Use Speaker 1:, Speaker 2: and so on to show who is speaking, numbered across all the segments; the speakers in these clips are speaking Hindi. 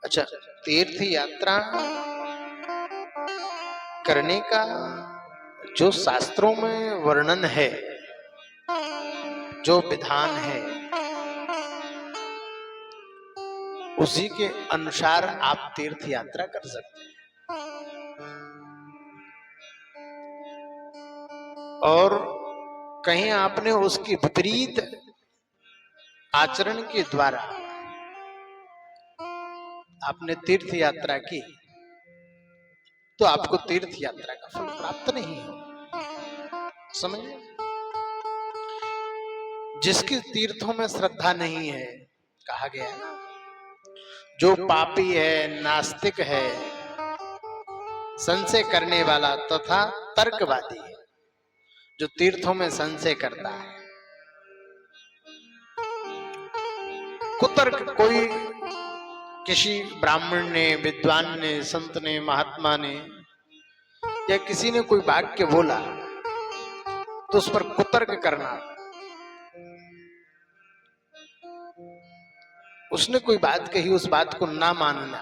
Speaker 1: अच्छा, तीर्थ यात्रा करने का जो शास्त्रों में वर्णन है, जो विधान है, उसी के अनुसार आप तीर्थ यात्रा कर सकते हैं। और कहीं आपने उसकी विपरीत आचरण के द्वारा आपने तीर्थ यात्रा की तो आपको तीर्थ यात्रा का फल प्राप्त नहीं हो। समझे? जिसकी तीर्थों में श्रद्धा नहीं है, कहा गया है ना, जो पापी है, नास्तिक है, संशय करने वाला तथा तर्कवादी है, जो तीर्थों में संशय करता है, कुतर्क कोई किसी ब्राह्मण ने, विद्वान ने, संत ने, महात्मा ने या किसी ने कोई वाक्य बोला तो उस पर कुतर्क करना, उसने कोई बात कही उस बात को ना मानना,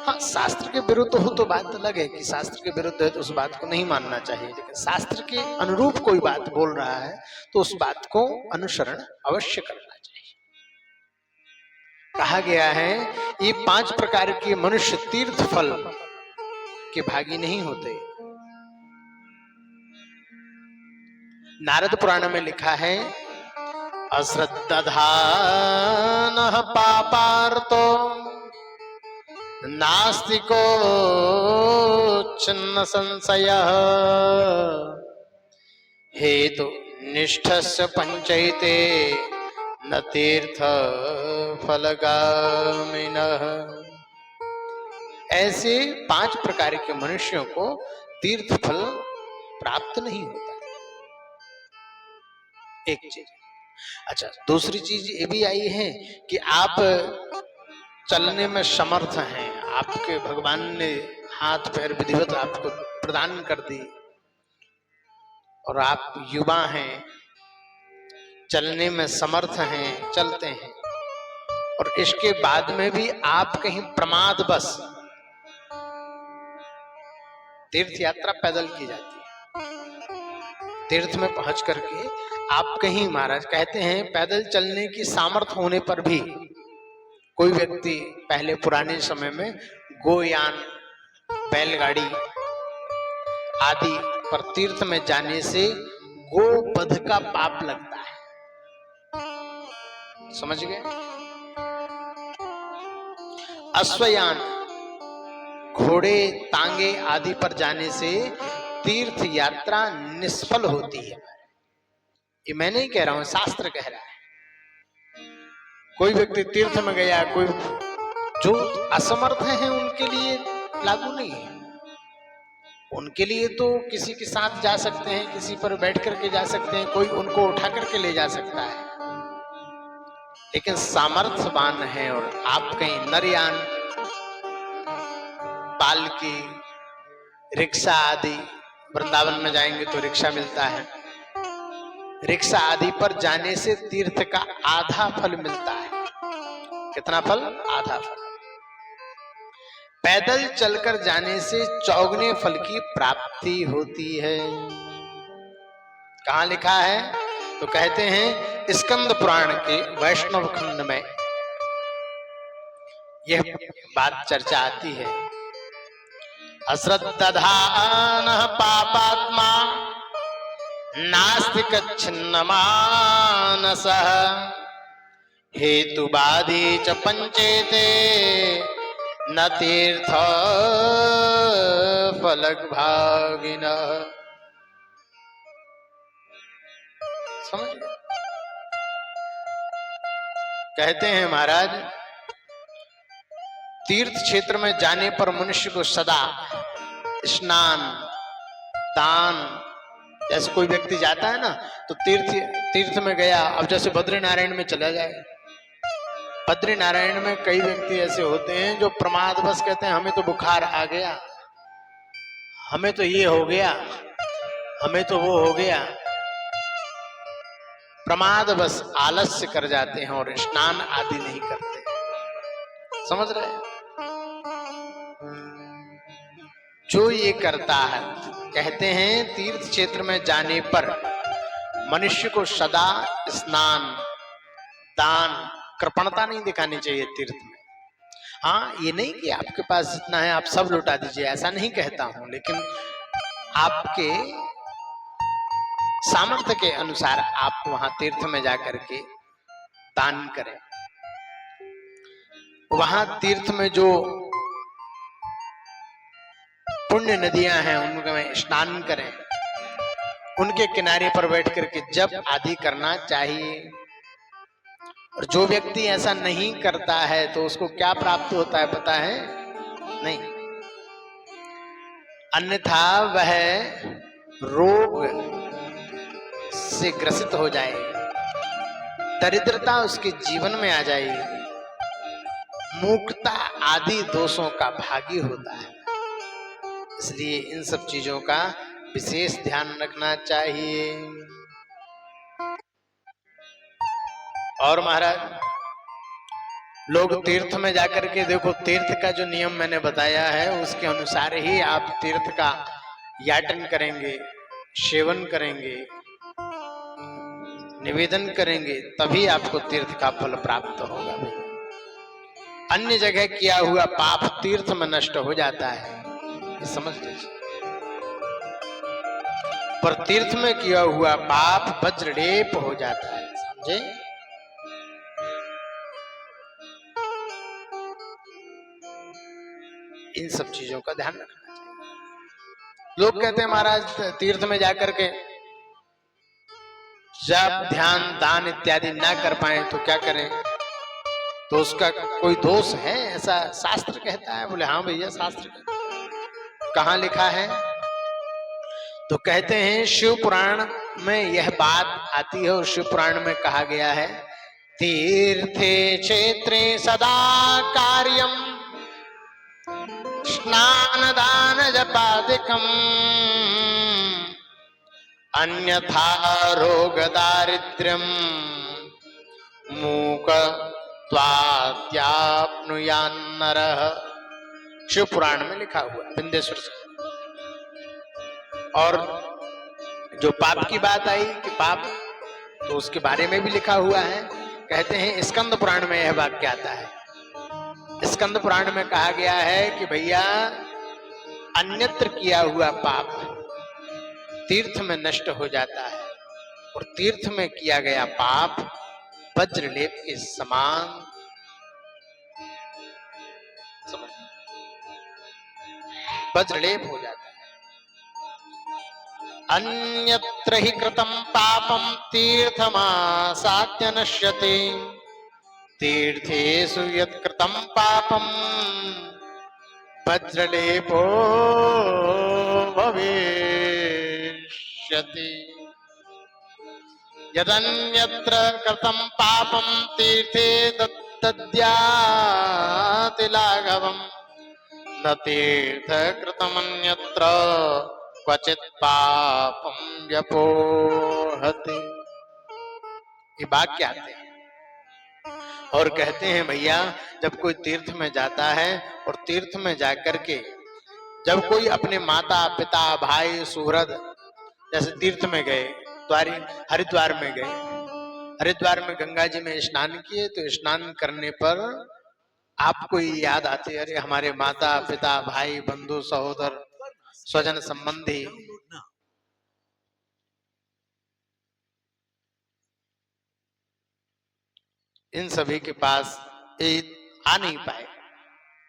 Speaker 1: हाँ शास्त्र के विरुद्ध हो तो बात अलग है कि शास्त्र के विरुद्ध है तो उस बात को नहीं मानना चाहिए, लेकिन शास्त्र के अनुरूप कोई बात बोल रहा है तो उस बात को अनुसरण अवश्य करना चाहिए। कहा गया है ये 5 प्रकार के मनुष्य तीर्थ फल के भागी नहीं होते। नारद पुराण में लिखा है, अश्रद्धानः पापार्तो नास्तिको छिन्न संशयः हेतु निष्ठस्य पंचैते न तीर्थ फलगामिनः। ऐसे 5 प्रकार के मनुष्यों को तीर्थ फल प्राप्त नहीं होता। एक चीज। अच्छा, दूसरी चीज ये भी आई है कि आप चलने में समर्थ हैं, आपके भगवान ने हाथ पैर विधिवत आपको प्रदान कर दी और आप युवा हैं, चलने में समर्थ हैं, चलते हैं, और इसके बाद में भी आप कहीं प्रमादवश, तीर्थ यात्रा पैदल की जाती है, तीर्थ में पहुंच करके आप कहीं, महाराज कहते हैं पैदल चलने की सामर्थ्य होने पर भी कोई व्यक्ति पहले पुराने समय में गोयान, बैलगाड़ी आदि पर तीर्थ में जाने से गोवध का पाप लगता है। समझ गए? अश्वयान, घोड़े, तांगे आदि पर जाने से तीर्थ यात्रा निष्फल होती है। ये मैं नहीं कह रहा हूं, शास्त्र कह रहा है। कोई व्यक्ति तीर्थ में गया, कोई जो असमर्थ हैं उनके लिए लागू नहीं है। उनके लिए तो किसी के साथ जा सकते हैं, किसी पर बैठ करके जा सकते हैं, कोई उनको उठा करके ले जा सकता है, लेकिन सामर्थ्यवान है और आप कहीं नरयान, पालकी, रिक्शा आदि, वृंदावन में जाएंगे तो रिक्शा मिलता है, रिक्शा आदि पर जाने से तीर्थ का आधा फल मिलता है। कितना फल? आधा फल। पैदल चलकर जाने से 4गुने फल की प्राप्ति होती है। कहां लिखा है? तो कहते हैं स्कंद पुराण के वैष्णव खंड में यह बात चर्चा आती है। अश्रद्धानः पापात्मा नास्तिक छिन्न मानसः हेतुवादी च पंचेते न तीर्थ फलभागिनः। समझ गए? कहते हैं महाराज, तीर्थ क्षेत्र में जाने पर मनुष्य को सदा स्नान, दान, जैसे कोई व्यक्ति जाता है ना तो तीर्थ में गया, अब जैसे बद्रीनारायण में चला जाए, बद्रीनारायण में कई व्यक्ति ऐसे होते हैं जो प्रमादवश कहते हैं हमें तो बुखार आ गया, हमें तो ये हो गया, हमें तो वो हो गया, प्रमाद बस आलस्य कर जाते हैं और स्नान आदि नहीं करते। समझ रहे हैं? जो ये करता है, कहते हैं तीर्थ क्षेत्र में जाने पर मनुष्य को सदा स्नान, दान, कृपणता नहीं दिखानी चाहिए तीर्थ में। हाँ, ये नहीं कि आपके पास जितना है आप सब लुटा दीजिए, ऐसा नहीं कहता हूं, लेकिन आपके सामर्थ्य के अनुसार आप वहां तीर्थ में जाकर के दान करें। वहां तीर्थ में जो पुण्य नदियां हैं उनमें स्नान करें, उनके किनारे पर बैठ करके जप आदि करना चाहिए। और जो व्यक्ति ऐसा नहीं करता है तो उसको क्या प्राप्त होता है पता है? नहीं, अन्यथा वह रोग से ग्रसित हो जाएगा, दरिद्रता उसके जीवन में आ जाएगी, मूर्खता आदि दोषों का भागी होता है। इसलिए इन सब चीजों का विशेष ध्यान रखना चाहिए। और महाराज, लोग तीर्थ में जाकर के देखो, तीर्थ का जो नियम मैंने बताया है उसके अनुसार ही आप तीर्थ का याटन करेंगे, सेवन करेंगे, निवेदन करेंगे, तभी आपको तीर्थ का फल प्राप्त होगा। अन्य जगह किया हुआ पाप तीर्थ में नष्ट हो जाता है, ये समझ लीजिए। पर तीर्थ में किया हुआ पाप वज्रलेप हो जाता है, समझे? इन सब चीजों का ध्यान रखना चाहिए। लोग कहते हैं महाराज तीर्थ में जाकर के जब ध्यान, दान इत्यादि ना कर पाए तो क्या करें? तो उसका कोई दोष है? ऐसा शास्त्र कहता है? बोले हाँ भैया, शास्त्र कहता है। कहाँ लिखा है? तो कहते हैं शिव पुराण में यह बात आती है और शिव पुराण में कहा गया है, तीर्थे क्षेत्रे सदा कार्यम स्नान दान जपादिकम् अन्यथा रोग दारिद्र्यम मूकत्वाद्याप्नुयान्नरः। शिव पुराण में लिखा हुआ है, विंध्येश्वर से। और जो पाप की बात आई कि पाप, तो उसके बारे में भी लिखा हुआ है। कहते हैं स्कंद पुराण में यह वाक्य आता है। स्कंद पुराण में कहा गया है कि भैया अन्यत्र किया हुआ पाप तीर्थ में नष्ट हो जाता है और तीर्थ में किया गया पाप वज्रलेप के समान, वज्रलेप हो जाता है। अन्यत्र हि कृतं पापं तीर्थमासाद्य नश्यति तीर्थेषु यत्कृतं पापं वज्रलेपो भविष्यति। यदन्यत्र कृतं पापं तीर्थे दद्याति लाघवम् न तीर्थकृतमन्यत्र क्वचित् पापं व्यपोहति। ये वाक्य आते हैं और कहते हैं भैया जब कोई तीर्थ में जाता है और तीर्थ में जाकर के जब कोई अपने माता पिता भाई सुहृद, जैसे तीर्थ में गए, हरिद्वार में गए, हरिद्वार में गंगा जी में स्नान किए, तो स्नान करने पर आपको ये याद आती है, अरे हमारे माता पिता भाई बंधु सहोदर स्वजन संबंधी इन सभी के पास आ नहीं पाए,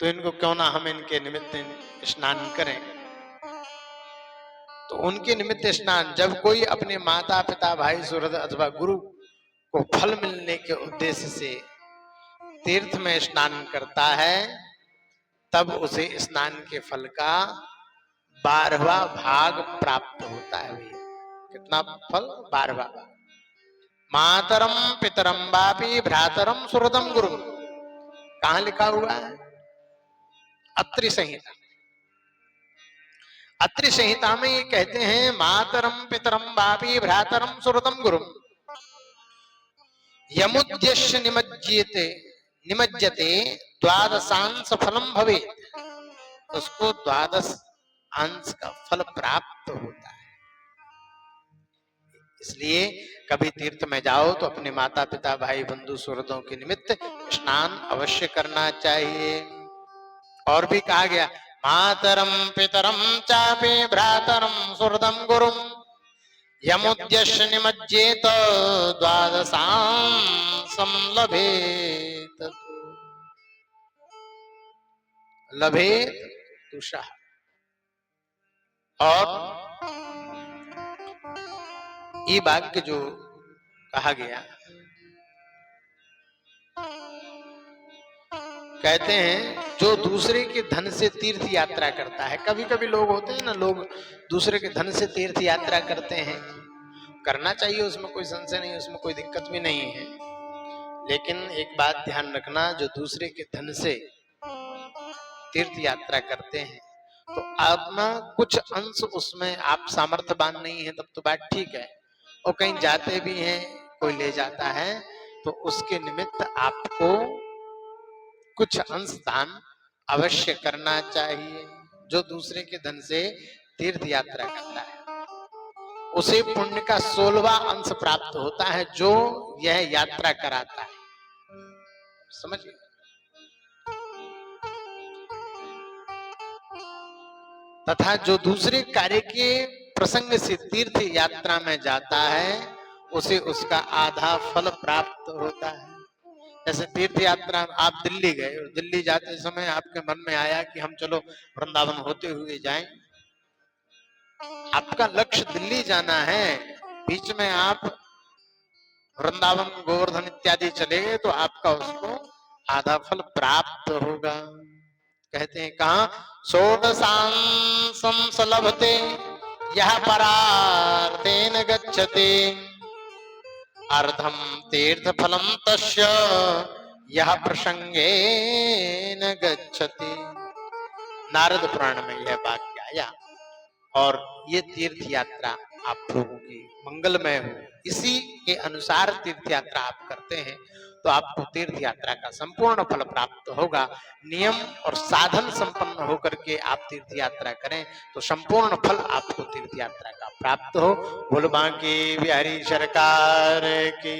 Speaker 1: तो इनको क्यों ना हम इनके निमित्त स्नान करें। तो उनके निमित्त स्नान, जब कोई अपने माता पिता भाई सुहृद अथवा गुरु को फल मिलने के उद्देश्य से तीर्थ में स्नान करता है, तब उसे स्नान के फल का 12वां भाग प्राप्त होता है। कितना फल? 12वां। मातरम पितरम बापी भ्रातरम सुहृदम गुरु। कहां लिखा हुआ है? अत्रि संहिता। अत्रि संहिता में ये कहते हैं मातरम पितरम बापी भ्रातरम सुहृदम गुरु। यमुद्यश्य निमज्यते निमज्जते द्वादशांश फलम भवे, उसको द्वादश अंश का फल प्राप्त होता है। इसलिए कभी तीर्थ में जाओ तो अपने माता पिता भाई बंधु सुहृदों के निमित्त स्नान अवश्य करना चाहिए। और भी कहा गया, मातरम पितरम चापे भ्रातरम सुहृदम गुरुम यमुद्यश्य निमज्जेत द्वादशांशं लभेत लभेत तुषा। और ये वाक्य जो कहा गया, कहते हैं जो दूसरे के धन से तीर्थ यात्रा करता है, कभी कभी लोग होते हैं ना, लोग दूसरे के धन से तीर्थ यात्रा करते हैं, करना चाहिए, उसमें कोई संशय नहीं, उसमें कोई दिक्कत भी नहीं है। लेकिन एक बात ध्यान रखना, जो दूसरे के धन से तीर्थ यात्रा करते हैं तो आप ना कुछ अंश उसमें आप सामर्थ्यवान नहीं है, तब तो बात ठीक है, और कहीं जाते भी हैं कोई ले जाता है तो उसके निमित्त आपको कुछ अंश दान अवश्य करना चाहिए। जो दूसरे के धन से तीर्थ यात्रा करता है उसे पुण्य का 16वां अंश प्राप्त होता है, जो यह यात्रा कराता है। समझिए, तथा जो दूसरे कार्य के प्रसंग से तीर्थ यात्रा में जाता है उसे उसका आधा फल प्राप्त होता है। जैसे तीर्थ यात्रा, आप दिल्ली गए और दिल्ली जाते समय आपके मन में आया कि हम चलो वृंदावन होते हुए जाएं, आपका लक्ष्य दिल्ली जाना है, बीच में आप वृंदावन गोवर्धन इत्यादि चले गए तो आपका उसको आधा फल प्राप्त होगा। कहते हैं कहा, षोडशांशं लभते यः परार्थेन गच्छते अर्धम तीर्थ फलम तस्य यः प्रसंगेन गच्छति। नारद पुराण में यह वाक्य आया, और ये तीर्थ यात्रा आप लोगों की मंगलमय हो, इसी के अनुसार तीर्थ यात्रा आप करते हैं तो आपको तीर्थ यात्रा का संपूर्ण फल प्राप्त होगा। नियम और साधन संपन्न होकर के आप तीर्थ यात्रा करें तो संपूर्ण फल आपको तीर्थ यात्रा का प्राप्त हो। बोल बांके बिहारी सरकार की।